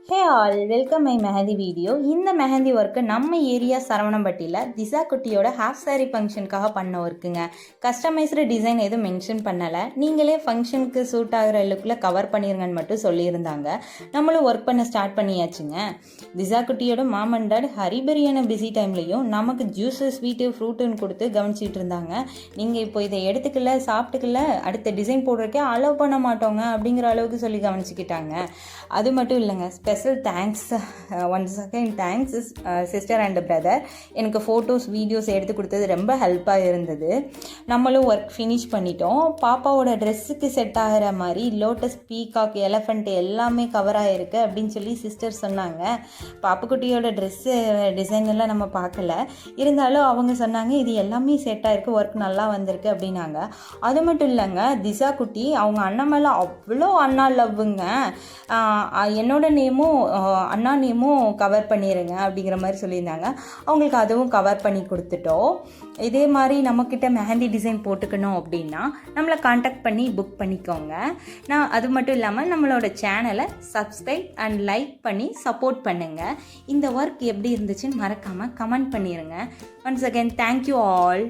Hey all welcome my mehndi video. இந்த mehndi work நம்ம area சரவணம்பட்டியில் திசா குட்டியோட ஹாஃப் சாரி ஃபங்க்ஷனுக்காக பண்ண ஒர்க்குங்க. கஸ்டமைஸ்டு டிசைன் எதுவும் மென்ஷன் பண்ணலை, நீங்களே ஃபங்க்ஷனுக்கு சூட் ஆகிற லுக்கில் கவர் பண்ணிருங்கன்னு மட்டும் சொல்லியிருந்தாங்க. நம்மளும் ஒர்க் பண்ண ஸ்டார்ட் பண்ணியாச்சுங்க. திசா குட்டியோட மாம் அண்ட் டாட் ஹரிபரியான பிஸி டைம்லையும் நமக்கு ஜூஸு ஸ்வீட்டு ஃப்ரூட்டுன்னு கொடுத்து கவனிச்சிட்டு இருந்தாங்க. நீங்கள் இப்போ இதை எடுத்துக்கல சாப்பிட்டுக்கல அடுத்த டிசைன் போடுறக்கே அலோவ் பண்ண மாட்டோங்க அப்படிங்கிற அளவுக்கு சொல்லி கவனிச்சிக்கிட்டாங்க. அது மட்டும் இல்லைங்க, special thanks, once again thanks sister and brother. எனக்கு ஃபோட்டோஸ் வீடியோஸ் எடுத்து கொடுத்தது ரொம்ப ஹெல்ப்பாக இருந்தது. நம்மளும் ஒர்க் ஃபினிஷ் பண்ணிட்டோம். பாப்பாவோட ட்ரெஸ்ஸுக்கு செட் ஆகிற மாதிரி லோட்டஸ், பீகாக், எலஃபண்ட் எல்லாமே கவர் ஆகிருக்கு அப்படின்னு சொல்லி சிஸ்டர் சொன்னாங்க. பாப்புக்குட்டியோட ட்ரெஸ்ஸு டிசைன் எல்லாம் நம்ம பார்க்கல, இருந்தாலும் அவங்க சொன்னாங்க இது எல்லாமே செட் ஆகிருக்கு, ஒர்க் நல்லா வந்திருக்கு அப்படின்னாங்க. அது மட்டும் இல்லைங்க, திசா குட்டி அவங்க அண்ணன் மேலே அவ்வளோ அண்ணா லவ்வுங்க. என்னோட நேமும் அண்ணா நேமும் கவர் பண்ணிடுங்க அப்படிங்கிற மாதிரி சொல்லியிருந்தாங்க. அவங்களுக்கு அதுவும் கவர் பண்ணி கொடுத்துட்டோம். இதே மாதிரி நம்மக்கிட்ட மெஹந்தி டிசைன் போட்டுக்கணும் அப்படின்னா நம்மளை காண்டாக்ட் பண்ணி புக் பண்ணிக்கோங்க. நான் அது மட்டும் இல்லாமல் நம்மளோட சேனலை சப்ஸ்கிரைப் அண்ட் லைக் பண்ணி சப்போர்ட் பண்ணுங்கள். இந்த ஒர்க் எப்படி இருந்துச்சுன்னு மறக்காமல் கமெண்ட் பண்ணிடுங்க. Once again thank you all.